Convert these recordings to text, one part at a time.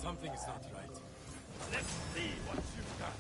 Something is not right. Let's see what you've got.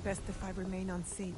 Best if I remain unseen.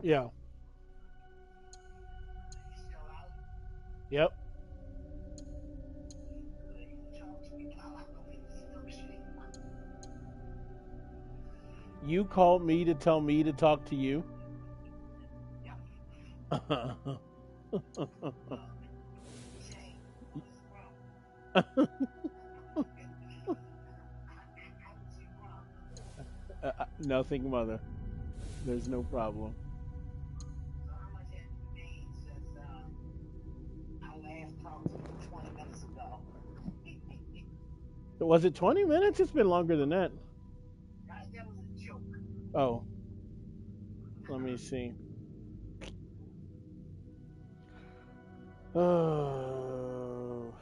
Yeah. Yep. You called me to tell me to talk to you. Nothing, mother. There's no problem. Was it 20 minutes? It's been longer than that. Oh, let me see. Oh,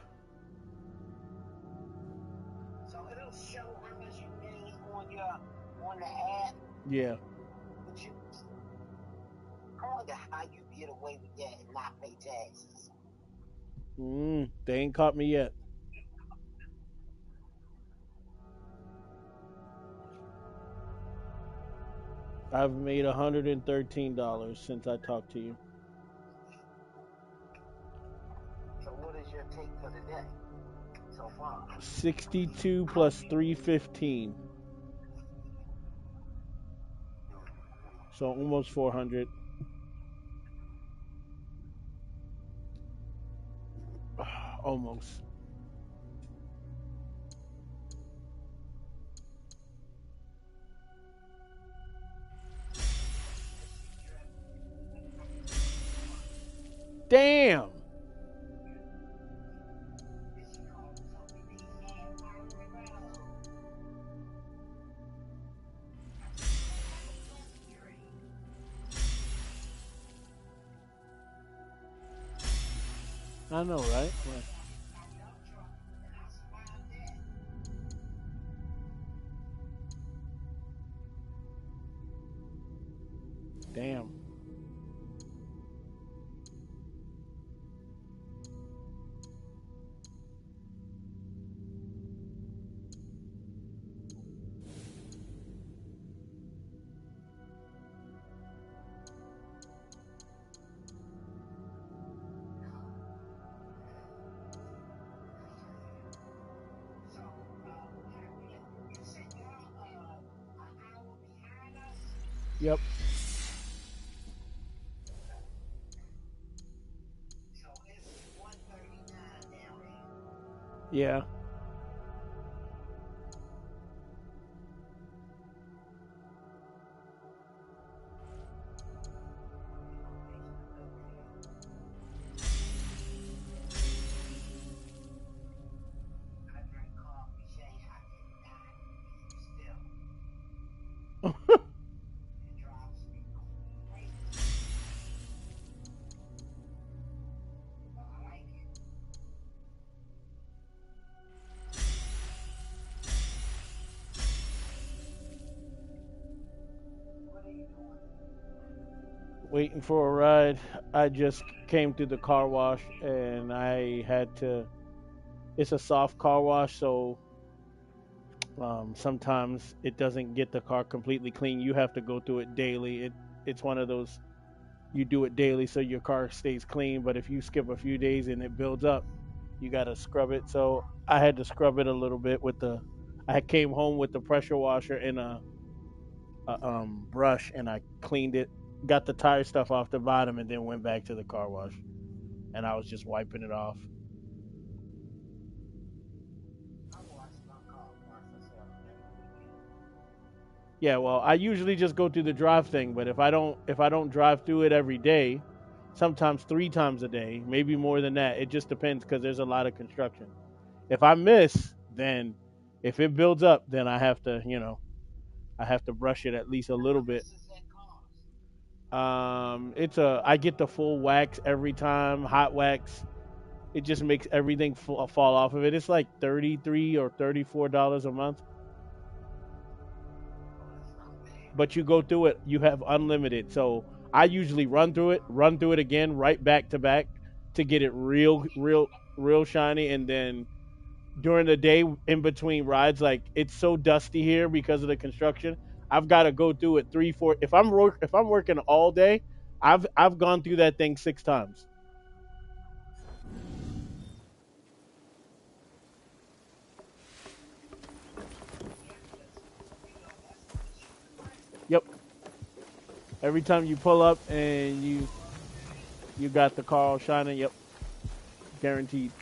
yeah. They ain't caught me yet. I've made $113 since I talked to you. So what is your take for the day so far? 62 plus 315. So almost 400. Almost. Damn. I know, right? Right. Damn. Yep. Yeah. Waiting for a ride. I just came through the car wash and I had to. It's a soft car wash, so sometimes it doesn't get the car completely clean. You have to go through it daily. It's one of those you do it daily so your car stays clean. But if you skip a few days and it builds up, you gotta scrub it. So I had to scrub it a little bit with the. I came home with the pressure washer and a brush, and I cleaned it, got the tire stuff off the bottom, and then went back to the car wash. And I was just wiping it off. Yeah, well, I usually just go through the drive thing, but if I don't drive through it every day, sometimes 3 times a day, maybe more than that. It just depends because there's a lot of construction. If I miss, then if it builds up, then I have to brush it at least a little bit. It's a I get the full wax every time, hot wax. It just makes everything fall off of it. It's like $33 or $34 a month, but you go through it. You have unlimited. So I usually run through it again, right back to back, to get it real shiny, and then during the day in between rides, like it's so dusty here because of the construction. I've got to go through it 3, 4. If I'm working all day, I've gone through that thing 6 times. Yep. Every time you pull up and you got the car all shining. Yep. Guaranteed.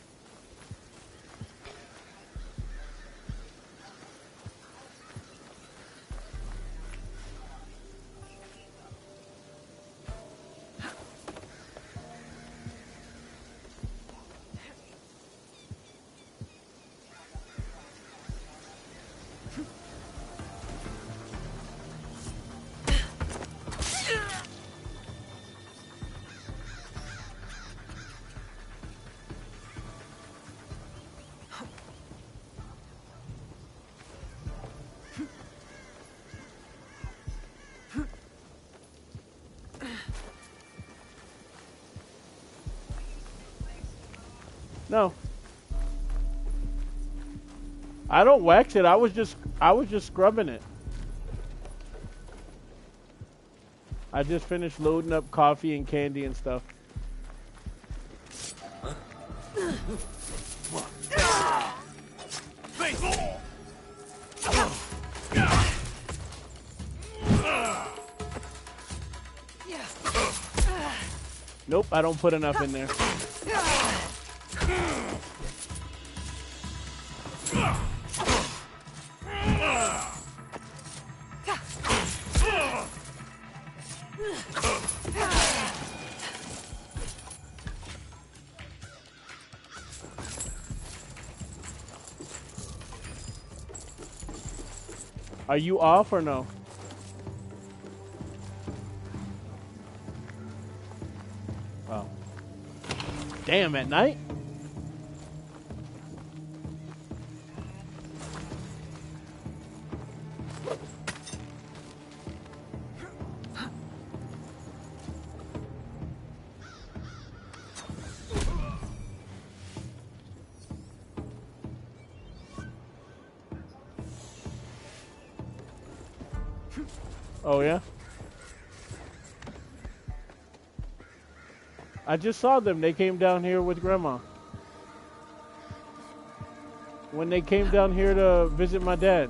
No. I don't wax it. I was just scrubbing it. I just finished loading up coffee and candy and stuff. Nope, I don't put enough in there. Are you off or no? Oh. Damn, at night? Oh, yeah? I just saw them. They came down here with Grandma. When they came down here to visit my dad.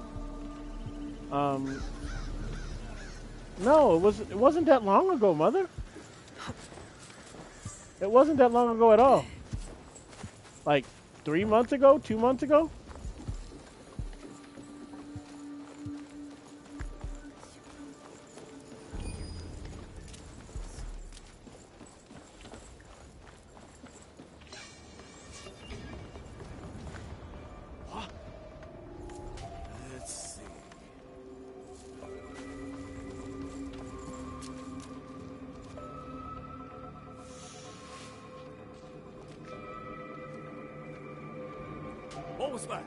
No, it wasn't that long ago, Mother. It wasn't that long ago at all. Like 3 months ago, 2 months ago. What was that?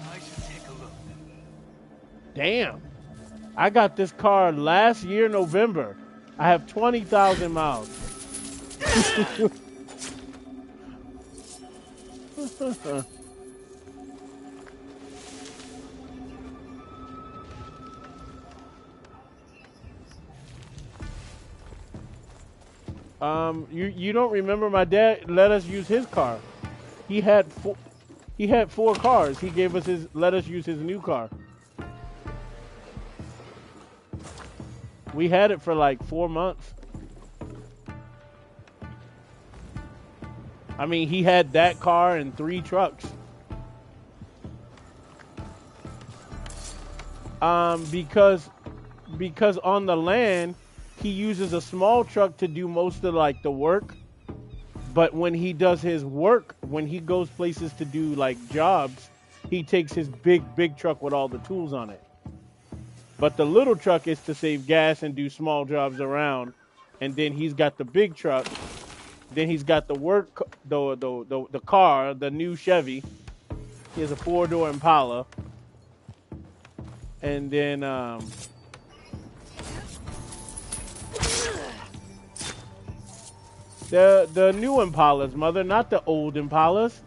I should take a look. Damn. I got this car last year, November. I have 20,000 miles. You don't remember my dad let us use his car. He had 4 cars. He gave us let us use his new car. We had it for like 4 months. I mean, he had that car and 3 trucks. Because on the land, he uses a small truck to do most of like the work. But when he does his work, when he goes places to do like jobs, he takes his big truck with all the tools on it. But the little truck is to save gas and do small jobs around. And then he's got the big truck. Then he's got the the car, the new Chevy. He has a 4-door Impala. And then The new Impalas, mother, not the old Impalas.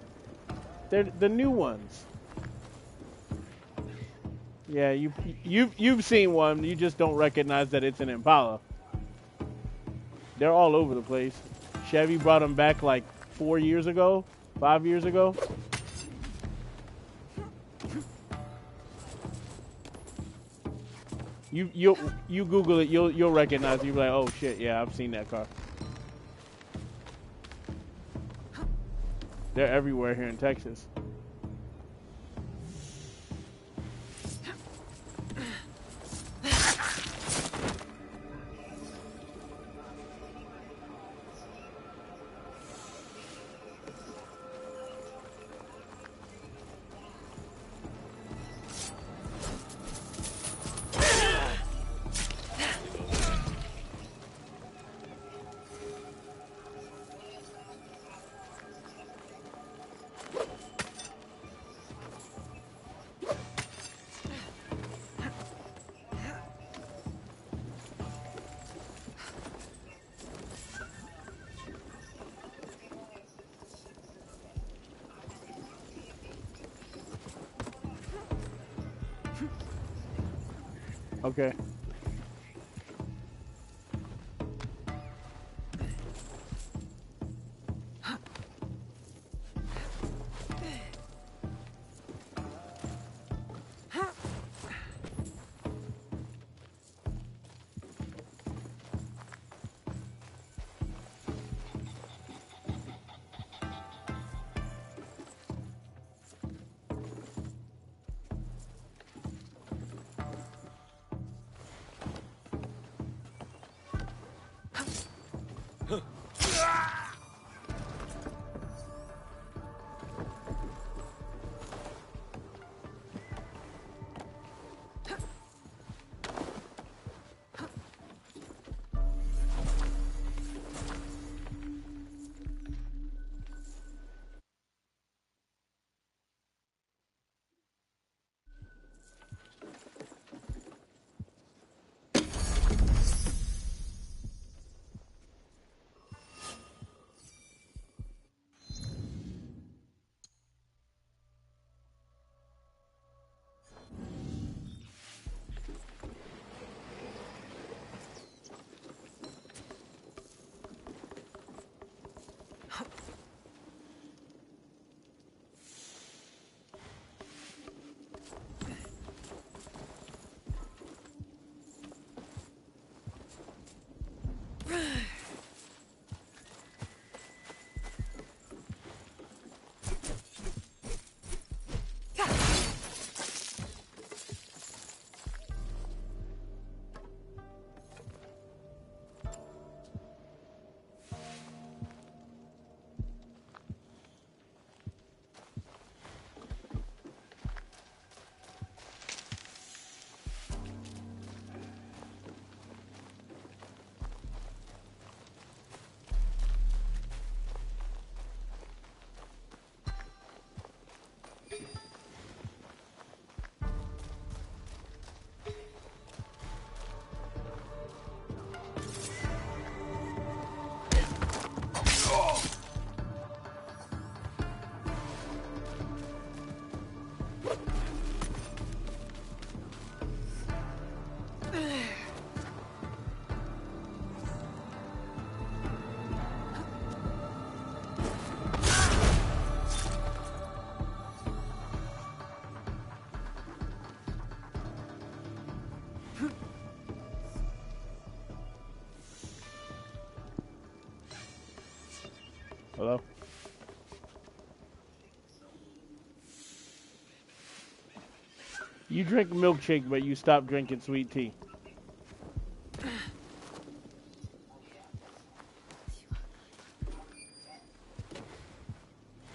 They're the new ones. Yeah, you've seen one. You just don't recognize that it's an Impala. They're all over the place. Chevy brought them back like 4 years ago, 5 years ago. You Google it, you'll recognize it. You'll be like, oh shit, yeah, I've seen that car. They're everywhere here in Texas. Okay. Hello? You drink milkshake, but you stop drinking sweet tea.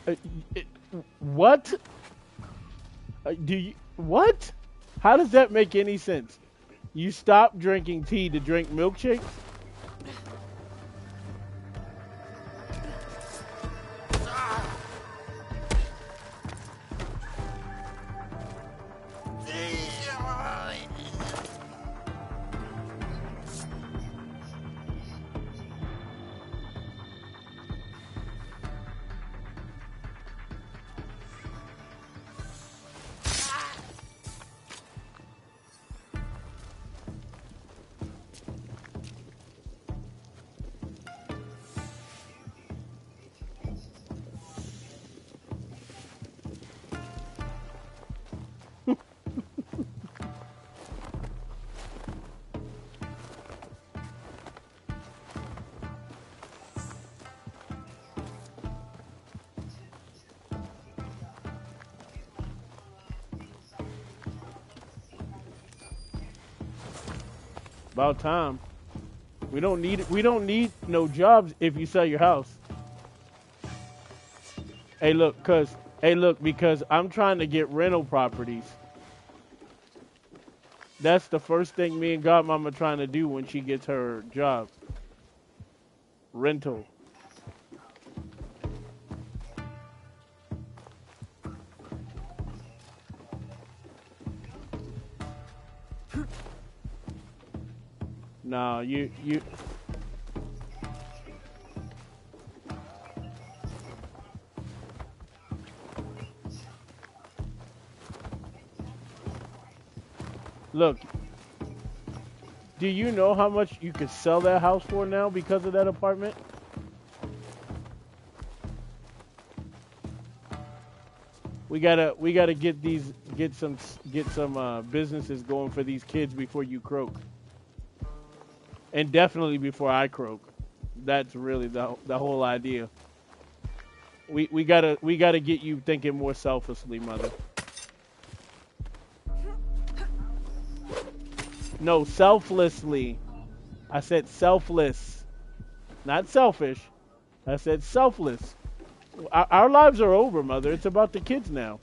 It, what? Do you what? How does that make any sense? You stop drinking tea to drink milkshakes? About time. We don't need no jobs if you sell your house. Hey, look, because I'm trying to get rental properties. That's the first thing me and Godmama trying to do when she gets her job. Rental. No, you. Look. Do you know how much you could sell that house for now because of that apartment? We gotta get some businesses going for these kids before you croak, and definitely before I croak. That's really the whole idea. We gotta get you thinking more selflessly, mother. No, selflessly. I said selfless, not selfish. I said selfless. Our lives are over, mother. It's about the kids now.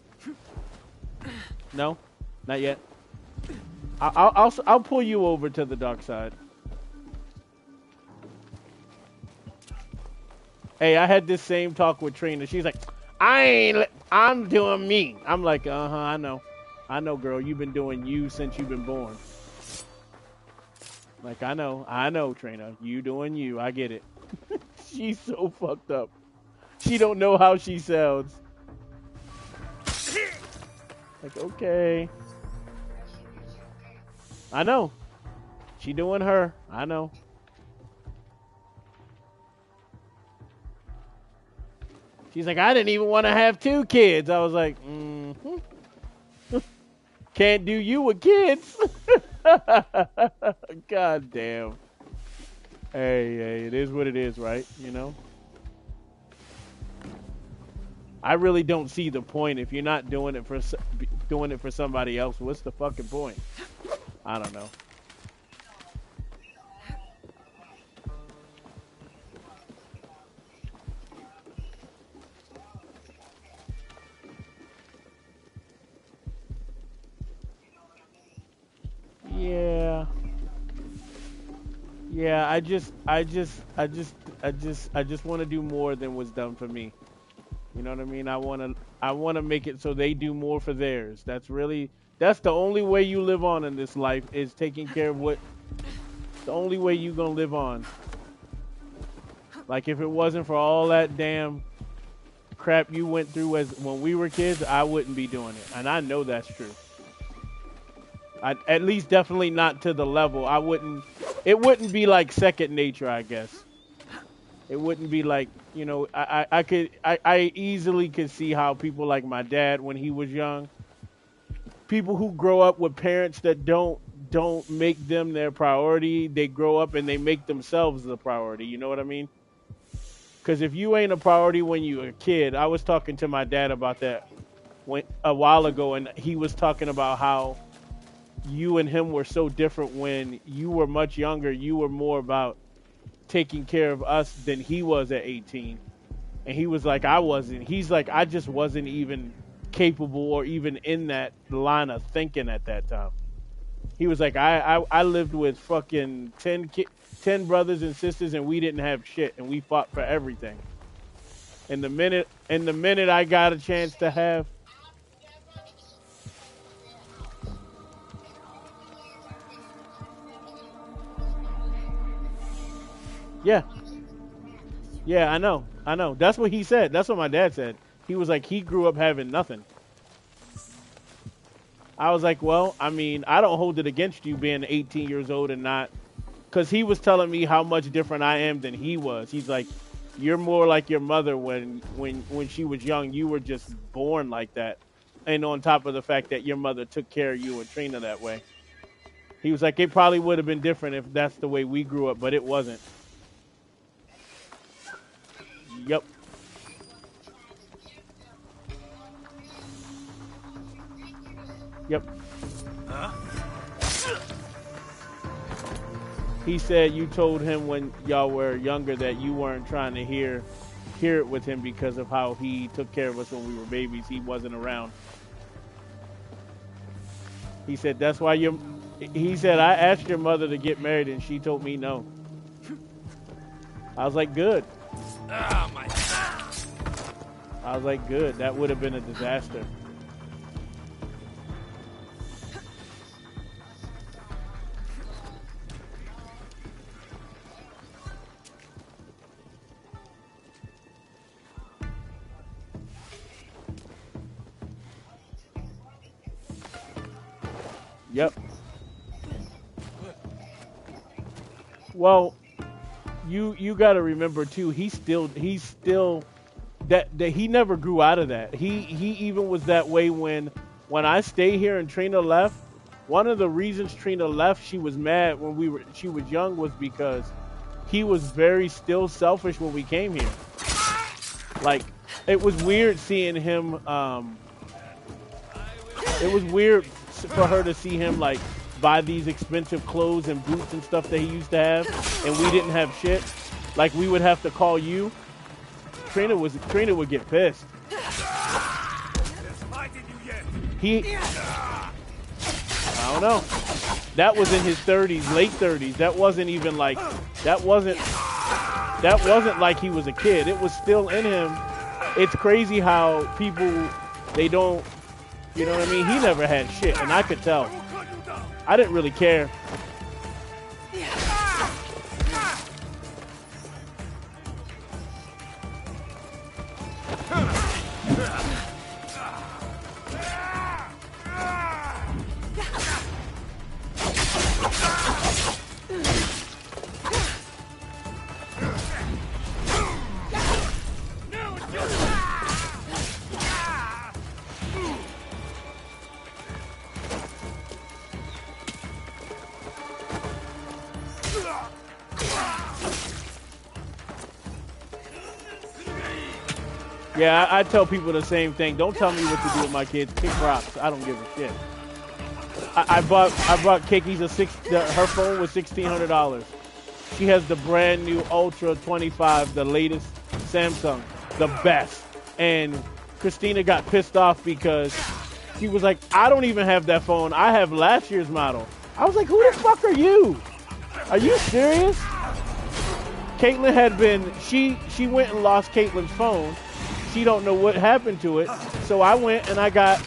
No, not yet. I'll pull you over to the dark side. Hey, I had this same talk with Trina. She's like, I'm doing me. I'm like, I know, girl. You've been doing you since you've been born. Like, I know, Trina. You doing you. I get it. She's so fucked up. She don't know how she sounds. Like, okay. I know. She doing her. I know. She's like, I didn't even want to have 2 kids. I was like, Can't do you with kids. God damn. Hey, it is what it is, right? You know? I really don't see the point if you're not doing it for somebody else. What's the fucking point? I don't know. Yeah, I just want to do more than was done for me. You know what I mean? I want to make it so they do more for theirs. That's the only way you live on in this life, is taking care of the only way you going to live on. Like, if it wasn't for all that damn crap you went through when we were kids, I wouldn't be doing it. And I know that's true. At least definitely not to the level. It wouldn't be like second nature, I guess. It wouldn't be like, you know, I easily could see how people like my dad when he was young, people who grow up with parents that don't make them their priority, they grow up and they make themselves the priority. You know what I mean? Because if you ain't a priority when you were a kid, I was talking to my dad about that a while ago, and he was talking about how you and him were so different. When you were much younger, you were more about taking care of us than he was at 18. And he was like, I wasn't. He's like, I just wasn't even capable or even in that line of thinking at that time. He was like, I lived with fucking 10 brothers and sisters, and we didn't have shit, and we fought for everything. And the minute I got a chance to have, yeah, I know. That's what he said. That's what my dad said. He was like, he grew up having nothing. I was like, well, I mean, I don't hold it against you being 18 years old and not, because he was telling me how much different I am than he was. He's like, you're more like your mother when she was young. You were just born like that. And on top of the fact that your mother took care of you and Trina that way. He was like, it probably would have been different if that's the way we grew up, but it wasn't. Yep. Yep. Huh? He said you told him when y'all were younger that you weren't trying to hear it with him because of how he took care of us when we were babies. He wasn't around. He said that's why he said I asked your mother to get married and she told me no. I was like, good. Ah, my. I was like, good. That would have been a disaster. Yep. Well, you got to remember too. He's still that he never grew out of that. He even was that way when I stayed here and Trina left. One of the reasons Trina left, she was mad when she was young, was because he was very still selfish when we came here. Like, it was weird seeing him. It was weird for her to see him like buy these expensive clothes and boots and stuff that he used to have, and we didn't have shit. Like, we would have to call you. Trina would get pissed. I don't know. That was in his 30s, late 30s. That wasn't even like that wasn't like he was a kid. It was still in him. It's crazy how people, they don't, you know what I mean? He never had shit, and I could tell. I didn't really care. Yeah, I tell people the same thing. Don't tell me what to do with my kids. Kick rocks. I don't give a shit. I bought Kiki's her phone was $1,600. She has the brand new Ultra 25, the latest Samsung, the best. And Christina got pissed off because she was like, I don't even have that phone. I have last year's model. I was like, who the fuck are you? Are you serious? Caitlin had been, she went and lost Caitlin's phone. She don't know what happened to it. So I went and I got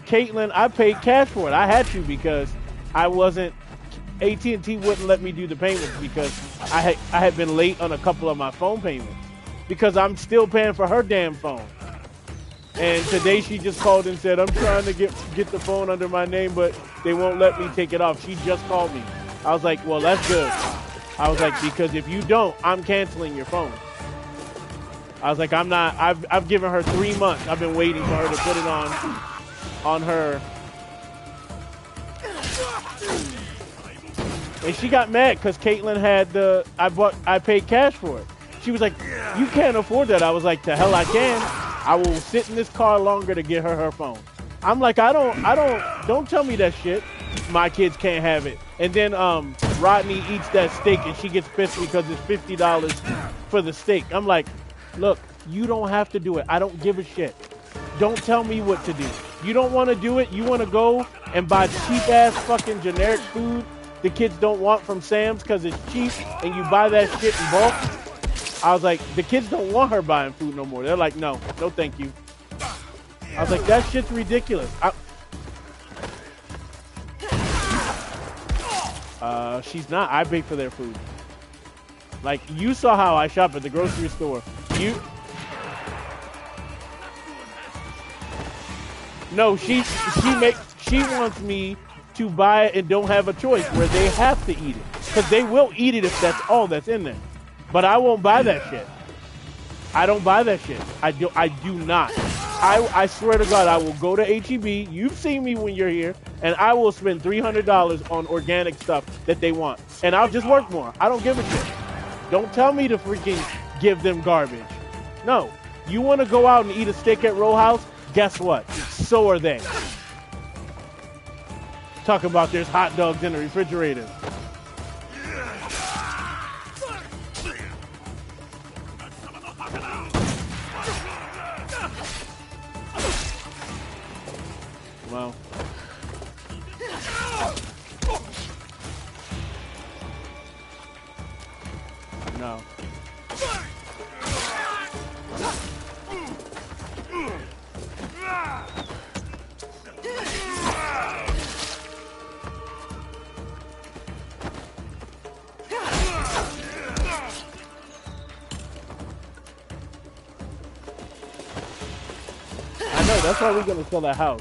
Caitlin, I paid cash for it. I had to because I wasn't, AT&T wouldn't let me do the payments because I had been late on a couple of my phone payments because I'm still paying for her damn phone. And today she just called and said, I'm trying to get the phone under my name, but they won't let me take it off. She just called me. I was like, well, that's good. I was like, because if you don't, I'm canceling your phone. I was like, I've given her 3 months. I've been waiting for her to put it on her. And she got mad because Caitlin had I paid cash for it. She was like, you can't afford that. I was like, the hell I can. I will sit in this car longer to get her phone. I'm like, don't tell me that shit. My kids can't have it. And then Rodney eats that steak and she gets pissed because it's $50 for the steak. I'm like, look, you don't have to do it. I don't give a shit. Don't tell me what to do. You don't want to do it. You want to go and buy cheap-ass fucking generic food the kids don't want from Sam's because it's cheap and you buy that shit in bulk. I was like, the kids don't want her buying food no more. They're like, no thank you. I was like, that shit's ridiculous. She's not. I pay for their food. Like, you saw how I shop at the grocery store. No, she wants me to buy it and don't have a choice where they have to eat it. Because they will eat it if that's all that's in there. But I won't buy that shit. I don't buy that shit. I do not. I swear to God, I will go to H-E-B. You've seen me when you're here. And I will spend $300 on organic stuff that they want. And I'll just work more. I don't give a shit. Don't tell me to freaking give them garbage. No. You want to go out and eat a steak at Row House? Guess what? So are they. Talking about there's hot dogs in the refrigerator. I know, that's why we're gonna sell that house.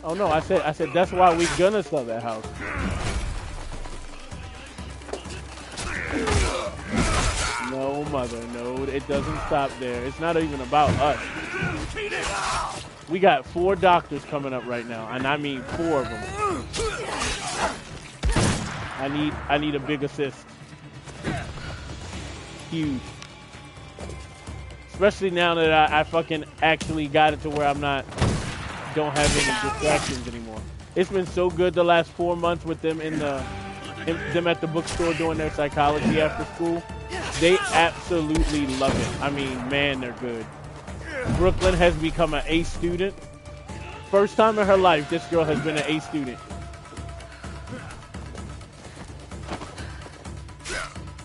Oh no, I said that's why we're gonna sell that house. No, mother, no, it doesn't stop there. It's not even about us. We got 4 doctors coming up right now, and I mean 4 of them. I need a big assist. Huge. Especially now that I fucking actually got it to where don't have any distractions anymore. It's been so good the last 4 months with them them at the bookstore doing their psychology after school. They absolutely love it. I mean, man, they're good. Brooklyn has become an A student. First time in her life, this girl has been an A student.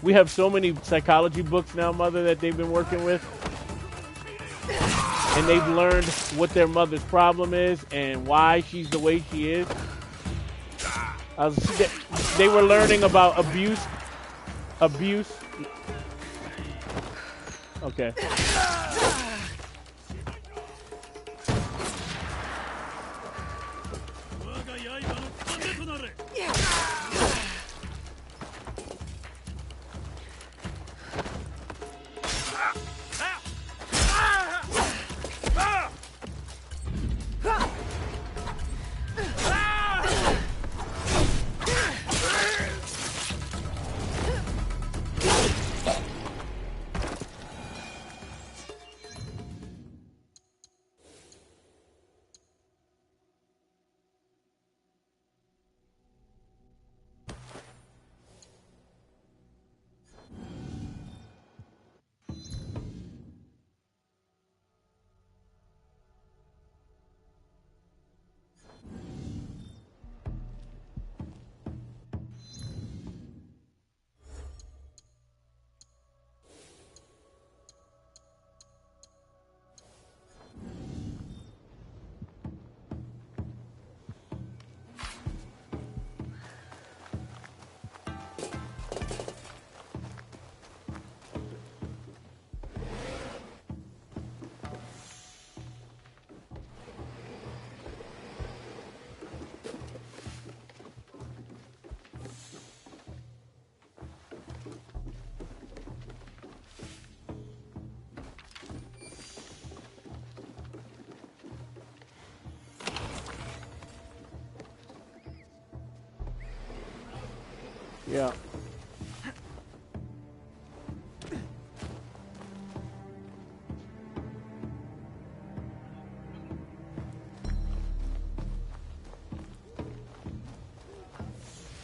We have so many psychology books now, Mother, that they've been working with. And they've learned what their mother's problem is and why she's the way she is. They were learning about abuse. Okay. Yeah.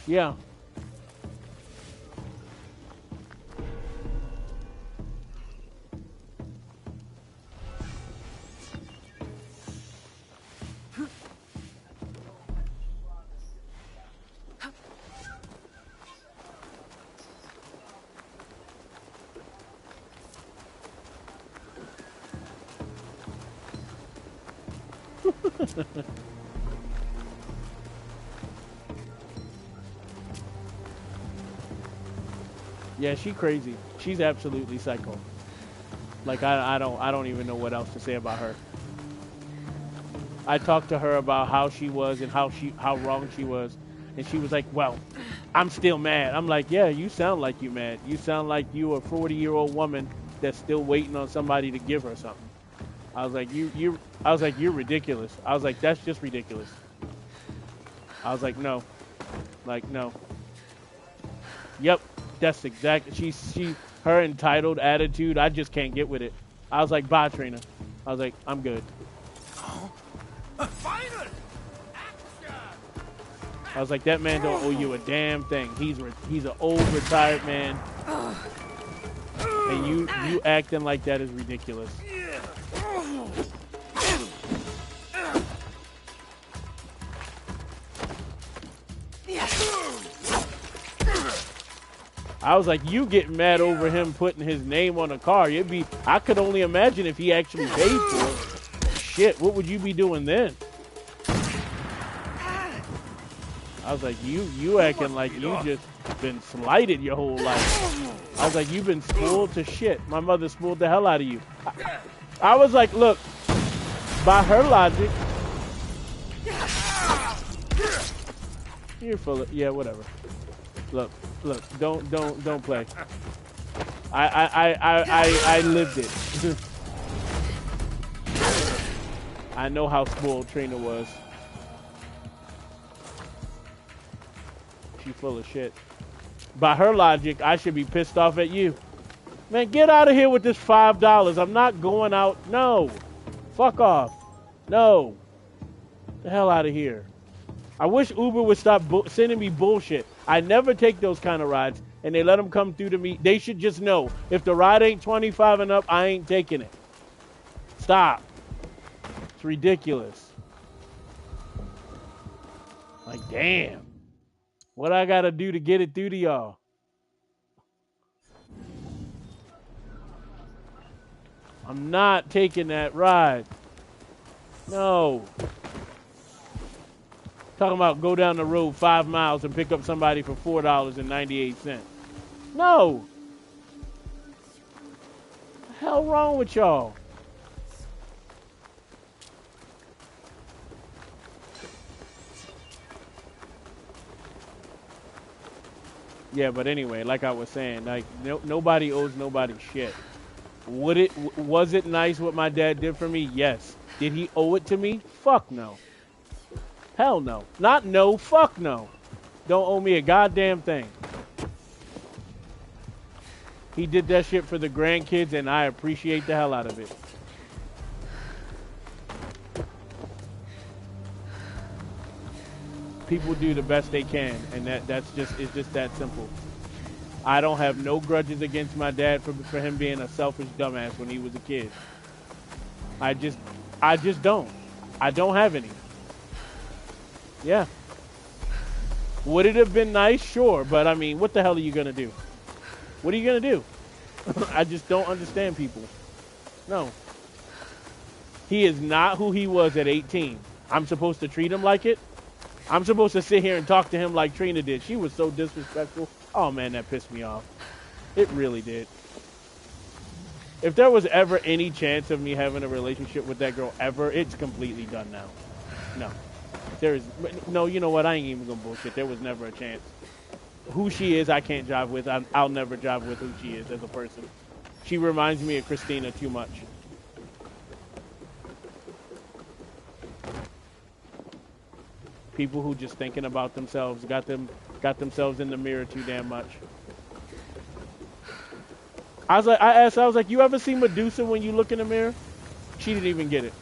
Yeah. Yeah, she crazy. She's absolutely psycho. Like I don't even know what else to say about her. I talked to her about how she was and how wrong she was, and she was like, "Well, I'm still mad." I'm like, "Yeah, you sound like you mad. You sound like you a 40-year-old woman that's still waiting on somebody to give her something." I was like, "You're ridiculous." I was like, "That's just ridiculous." I was like, "No." Like, "No." Yep, that's exactly her entitled attitude. I just can't get with it. I was like, "Bye, Trina." I was like, "I'm good." Final action. I was like, "That man don't owe you a damn thing. He's an old retired man, and you acting like that is ridiculous." I was like, "You get mad over him putting his name on a car? I could only imagine if he actually paid for it. Shit, what would you be doing then?" I was like, you acting like you just been slighted your whole life. I was like, you've been spoiled to shit. My mother spoiled the hell out of you. I was like, look, by her logic, you're full of, yeah, whatever. Look, don't play. I lived it. I know how spoiled Trina was. She full of shit. By her logic, I should be pissed off at you. Man, get out of here with this $5. I'm not going out. No. Fuck off. No. The hell out of here. I wish Uber would stop sending me bullshit. I never take those kind of rides, and they let them come through to me. They should just know, if the ride ain't 25 and up, I ain't taking it. Stop. It's ridiculous. Like, damn. What I gotta do to get it through to y'all? I'm not taking that ride. No. Talking about go down the road 5 miles and pick up somebody for $4.98. No. What the hell wrong with y'all? Yeah, but anyway, like I was saying, like nobody owes nobody shit. Was it nice what my dad did for me? Yes. Did he owe it to me? Fuck no. Hell no. Not no, fuck no. Don't owe me a goddamn thing. He did that shit for the grandkids, and I appreciate the hell out of it. People do the best they can, and it's just that simple. I don't have no grudges against my dad for him being a selfish dumbass when he was a kid. I just don't. I don't have any. Yeah. Would it have been nice? Sure, but I mean, what the hell are you gonna do? What are you gonna do? I just don't understand people. No. He is not who he was at 18. I'm supposed to treat him like it? I'm supposed to sit here and talk to him like Trina did. She was so disrespectful. Oh man, that pissed me off. It really did. If there was ever any chance of me having a relationship with that girl ever, it's completely done now. No. There is no, you know what? I ain't even gonna bullshit. There was never a chance. Who she is, I can't jive with. I'll never jive with who she is as a person. She reminds me of Christina too much. People who just thinking about themselves, got themselves in the mirror too damn much. I was like, you ever see Medusa when you look in the mirror? She didn't even get it.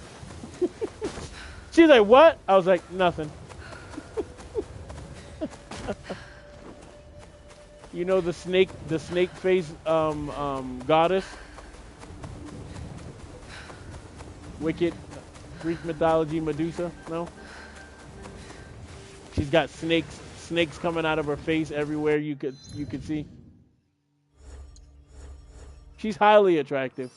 She's like, what? I was like, nothing. You know the snake face goddess? Wicked Greek mythology Medusa? No? She's got snakes coming out of her face everywhere you could see. She's highly attractive.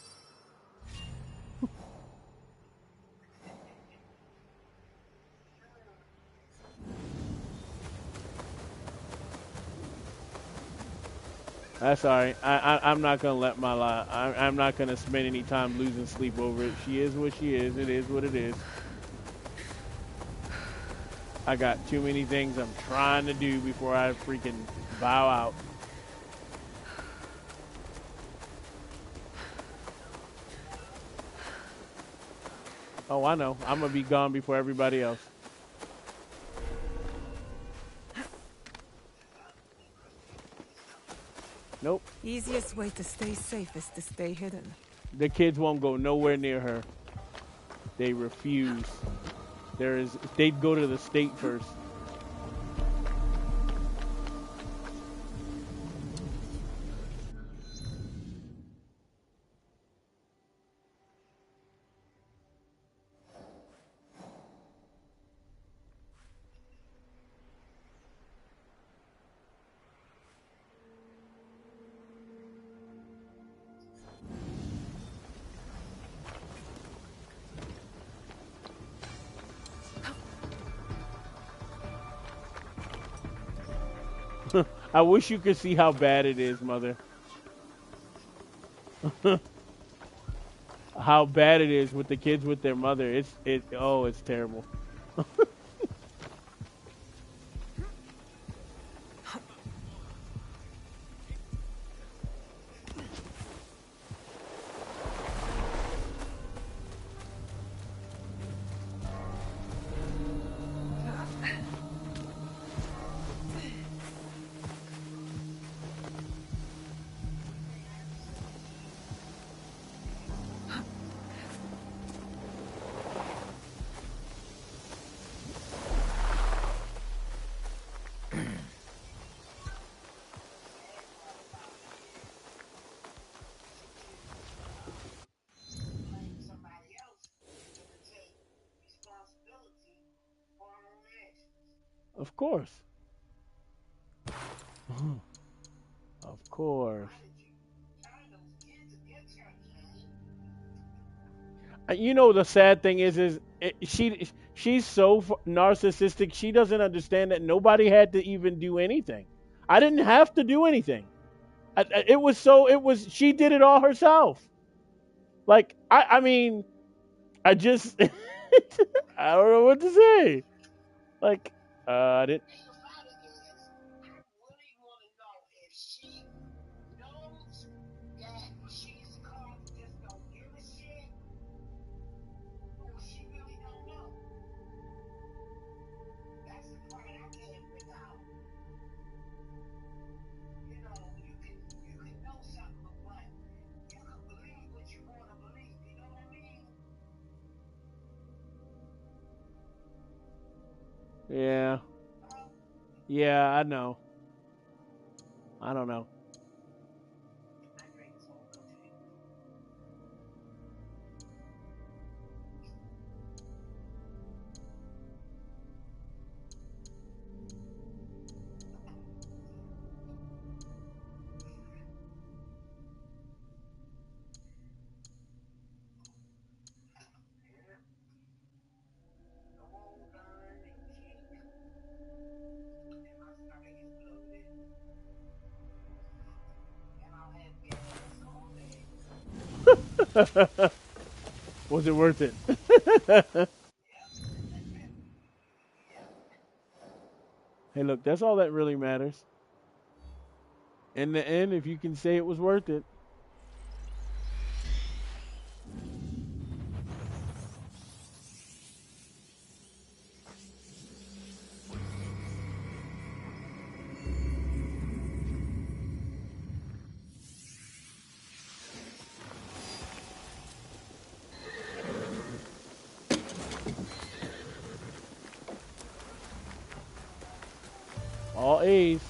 That's all right. I'm not gonna let my lie. I'm not gonna spend any time losing sleep over it. She is what she is. It is what it is. I got too many things I'm trying to do before I freaking bow out. Oh, I know. I'm gonna be gone before everybody else. Nope. Easiest way to stay safe is to stay hidden. The kids won't go nowhere near her. They refuse. They'd go to the state first. I wish you could see how bad it is, mother. How bad it is with the kids with their mother. It's terrible. blame somebody else and to take responsibility for our own actions. Of course. Of course. Why did you turn those kids against her, Kane? You know the sad thing she's so narcissistic. She doesn't understand that nobody had to even do anything. I didn't have to do anything. It was she did it all herself. Like I mean I just I don't know what to say. Like I didn't. Thing about it is, I really want to know if she knows that she's the cause and just don't give a shit, or she really don't know. That's the part I can't figure out. You know, you can know something, but you can believe what you want to believe. You know what I mean? Yeah. Uh, Yeah, I know. I don't know. I drink this whole milkshake. Yeah, the whole darn cake, and my stomach is bloated, and I'll have gas all day. Was it worth it? Yep. Yep. Hey, look, that's all that really matters. In the end, if you can say it was worth it. All A's.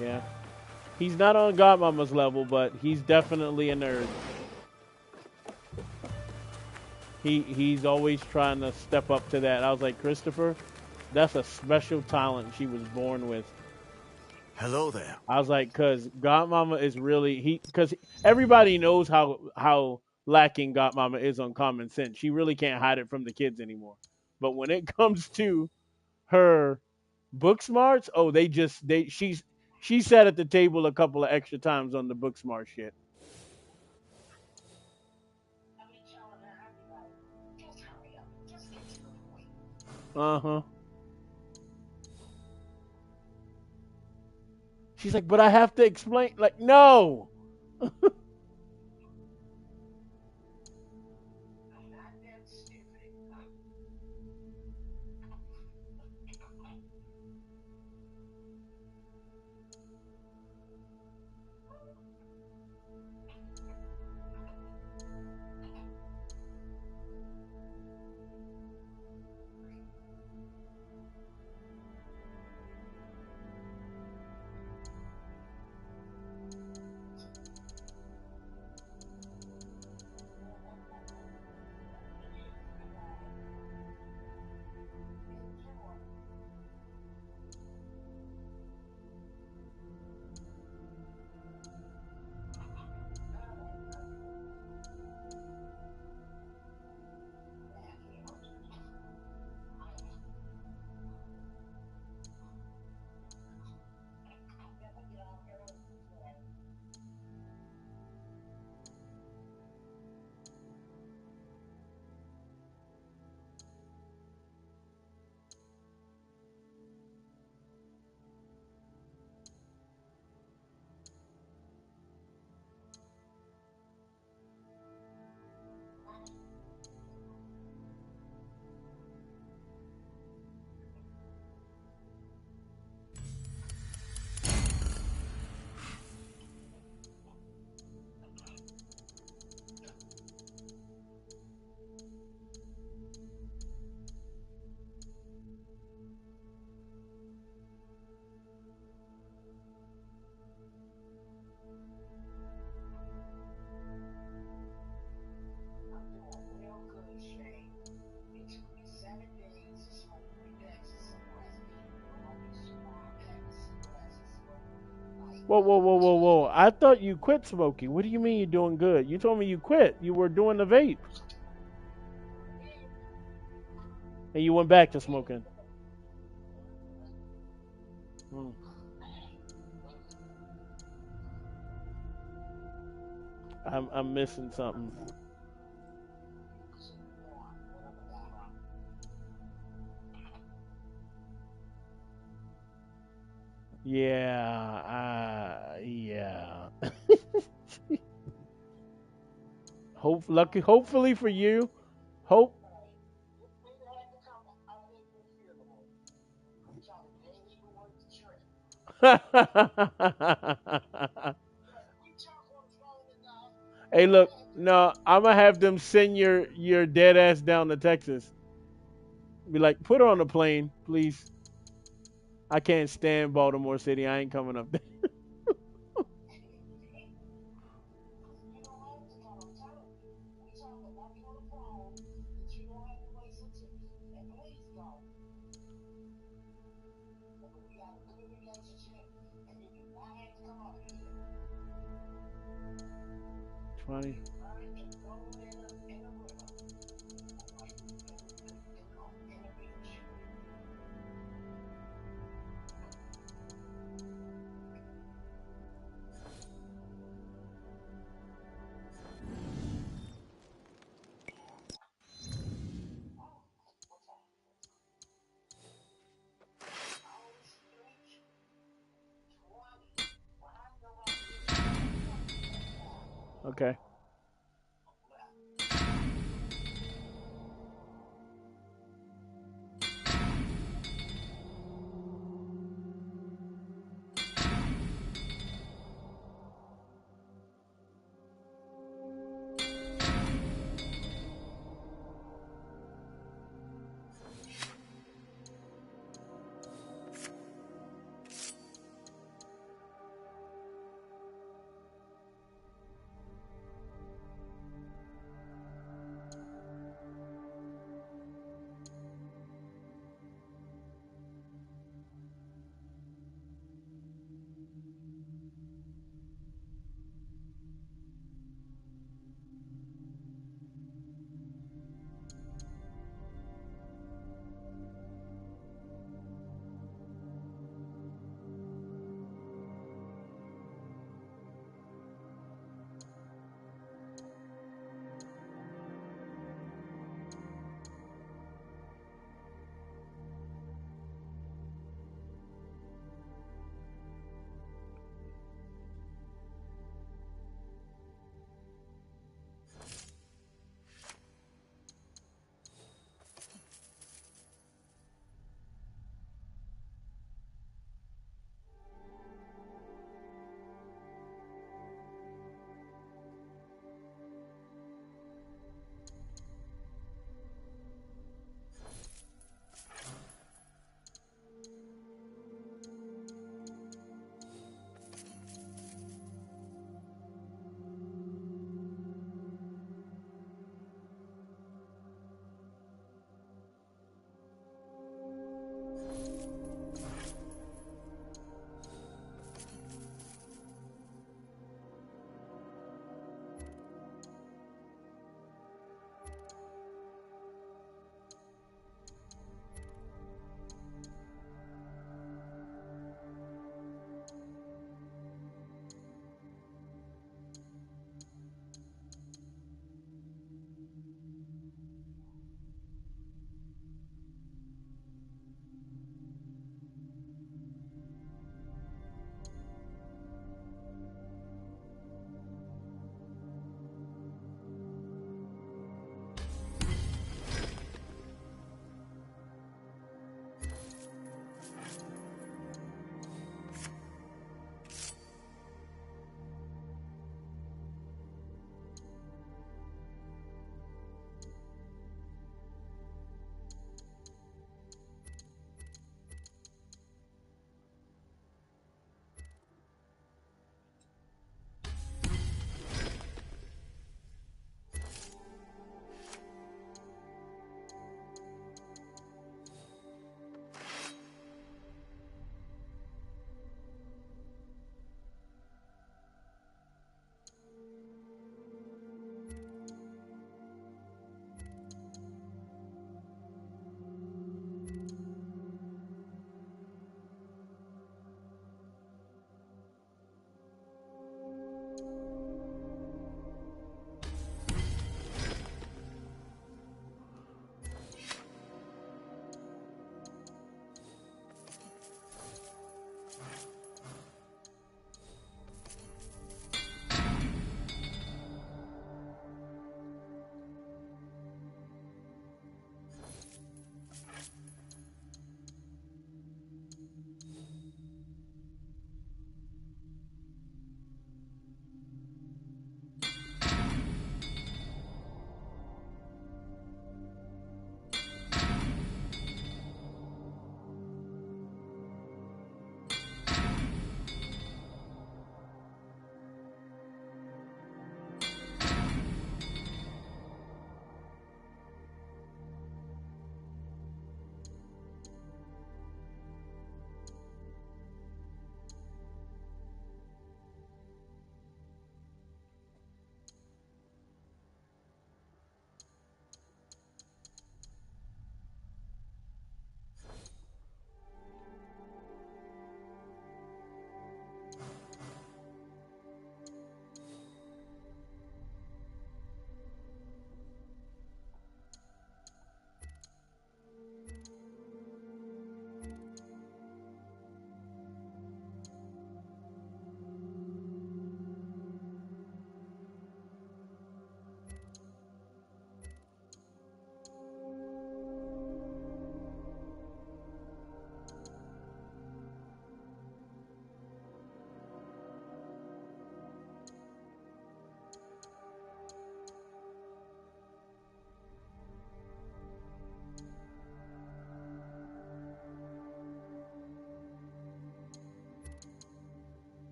Yeah. He's not on Godmama's level, but he's definitely a nerd. He's always trying to step up to that. I was like, Christopher, that's a special talent she was born with. Hello there. I was like, cause Godmama is really cause everybody knows how lacking Godmama is on common sense. She really can't hide it from the kids anymore. But when it comes to her book smarts, oh, she sat at the table a couple of extra times on the book smart shit. I be telling her, I be like, just hurry up, just get to the point. Uh huh. She's like, but I have to explain. Like, no. I'm not that stupid. Whoa, whoa, whoa, whoa, whoa. I thought you quit smoking. What do you mean you're doing good? You told me you quit. You were doing the vape. And you went back to smoking. Hmm. I'm missing something. Yeah, yeah. Hopefully for you. Hope. Hey, look. No, I'm gonna have them send your dead ass down to Texas. Be like, put her on a plane, please. I can't stand Baltimore City. I ain't coming up there. Funny. Okay.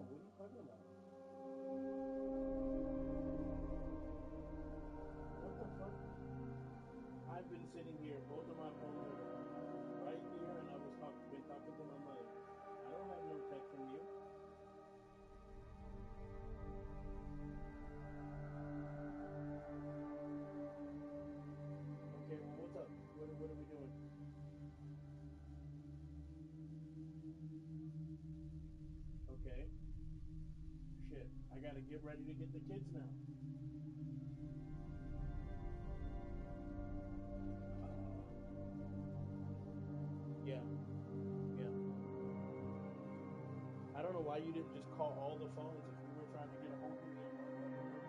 phone. What are you talking about? What the fuck? I've been sitting here. Both of my phones are right here, and been talking to my mother. I don't have no text from you. Okay, well, what's up? What are we doing? Okay. Shit. I gotta get ready to get the kids now. Yeah. Yeah. I don't know why you didn't just call all the phones if you were trying to get a hold of me on one of them.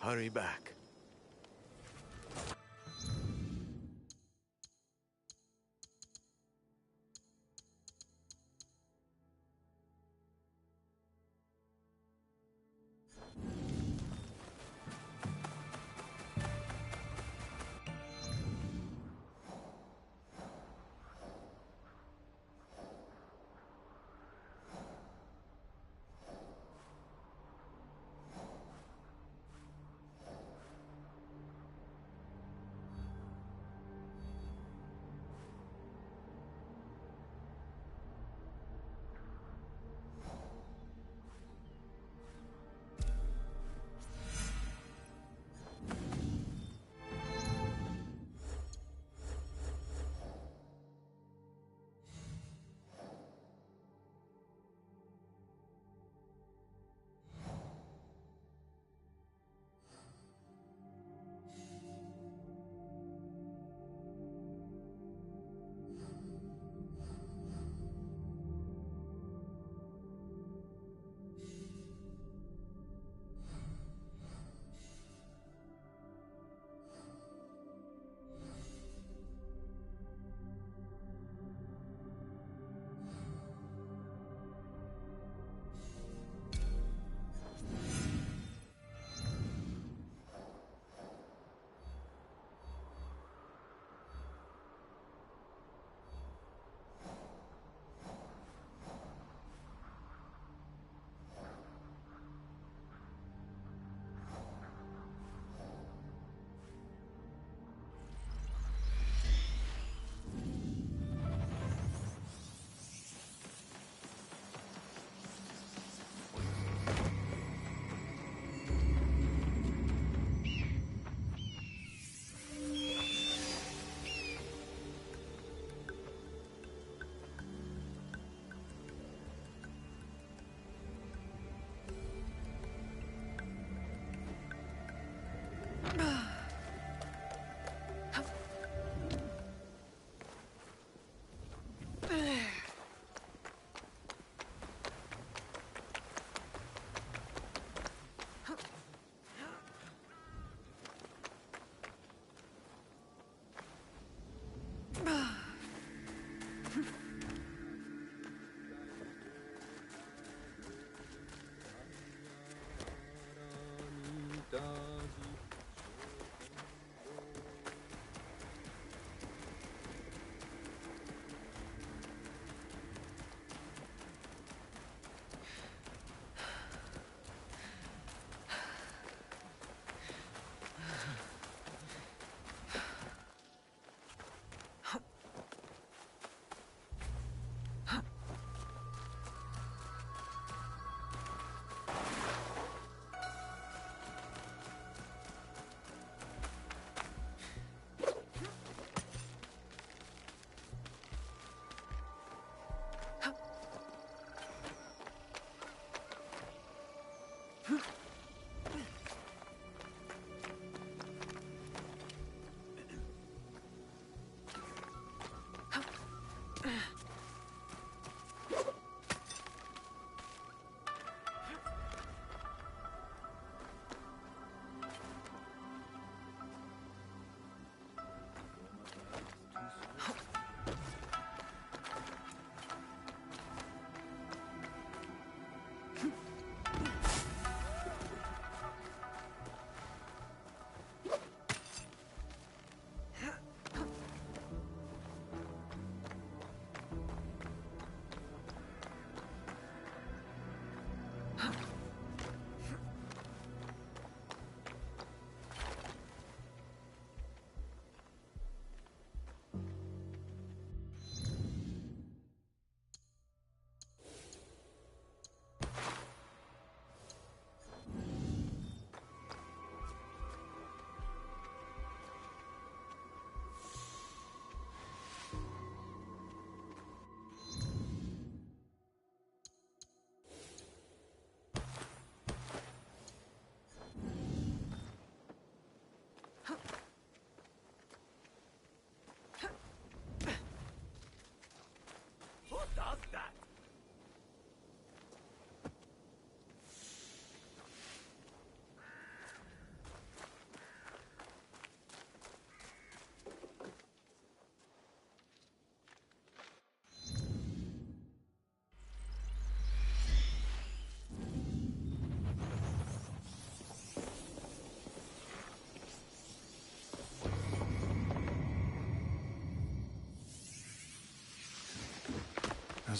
Hurry back.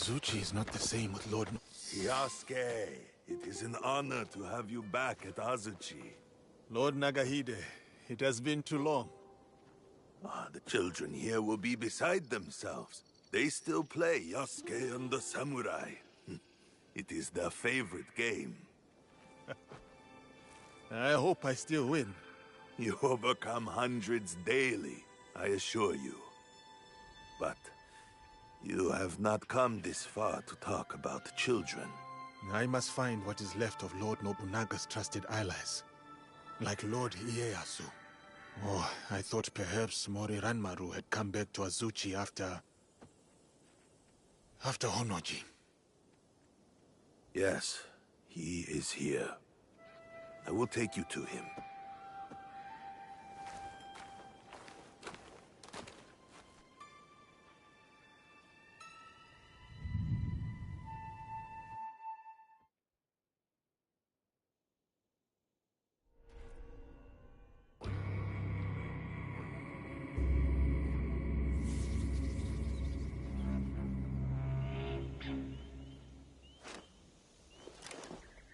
Azuchi is not the same with Lord... Yasuke, it is an honor to have you back at Azuchi. Lord Nagahide, it has been too long. The children here will be beside themselves. They still play Yasuke and the Samurai. It is their favorite game. I hope I still win. You overcome hundreds daily, I assure you. But you have not come this far to talk about children. I must find what is left of Lord Nobunaga's trusted allies. Like Lord Ieyasu. Oh, I thought perhaps Mori Ranmaru had come back to Azuchi after Honoji. Yes, he is here. I will take you to him.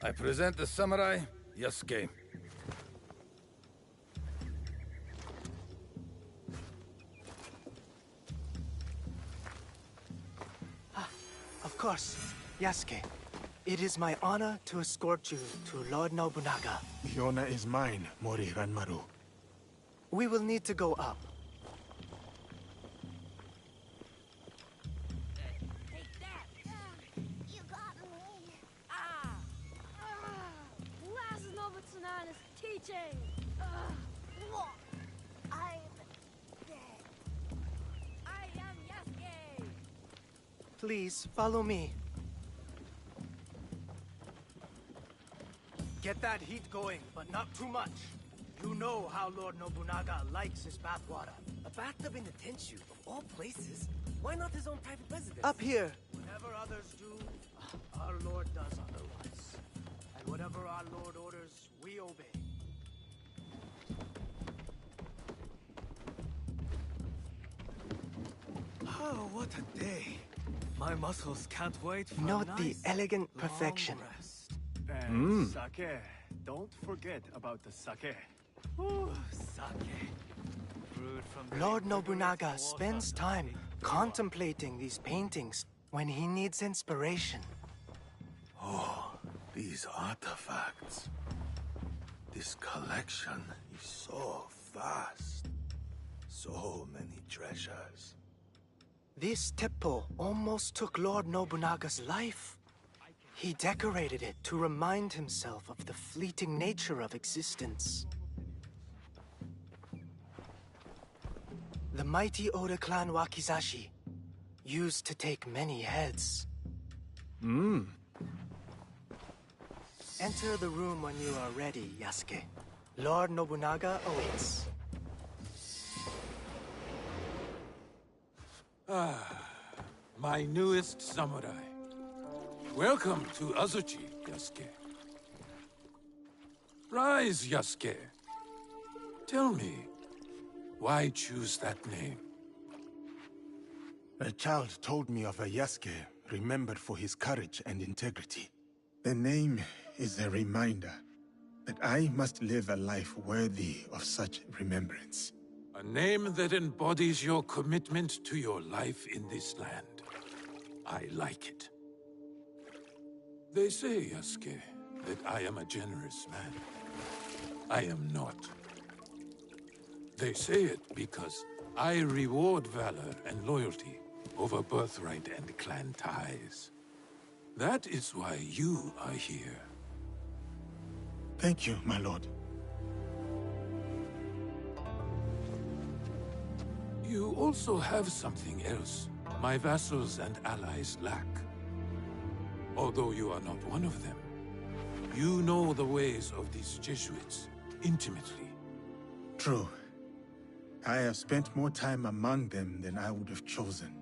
I present the samurai, Yasuke. Of course, Yasuke. It is my honor to escort you to Lord Nobunaga. The honor is mine, Mori Ranmaru. We will need to go up. Take that! You got me! Last Nobutsuna's teaching! What? I'm dead. I am Yasuke! Please, follow me. Get that heat going, but not too much. You know how Lord Nobunaga likes his bathwater. A bathtub in the Tenshu, of all places? Why not his own private residence? Up here. Whatever others do, our Lord does otherwise. And whatever our Lord orders, we obey. Oh, what a day. My muscles can't wait for Note a the nice, elegant long perfection. rest. And sake. Don't forget about the sake. Ooh, sake. Brewed from the Lord invigorating Nobunaga water spends of the time sea. contemplating these paintings when he needs inspiration. Oh, these artifacts. This collection is so vast. So many treasures. This teppo almost took Lord Nobunaga's life. He decorated it to remind himself of the fleeting nature of existence. The mighty Oda clan Wakizashi used to take many heads. Enter the room when you are ready, Yasuke. Lord Nobunaga awaits. My newest samurai. Welcome to Azuchi, Yasuke. Rise, Yasuke. Tell me, why choose that name? A child told me of a Yasuke remembered for his courage and integrity. The name is a reminder that I must live a life worthy of such remembrance. A name that embodies your commitment to your life in this land. I like it. They say, Yasuke, that I am a generous man. I am not. They say it because I reward valor and loyalty over birthright and clan ties. That is why you are here. Thank you, my lord. You also have something else my vassals and allies lack. Although you are not one of them, you know the ways of these Jesuits intimately. True. I have spent more time among them than I would have chosen.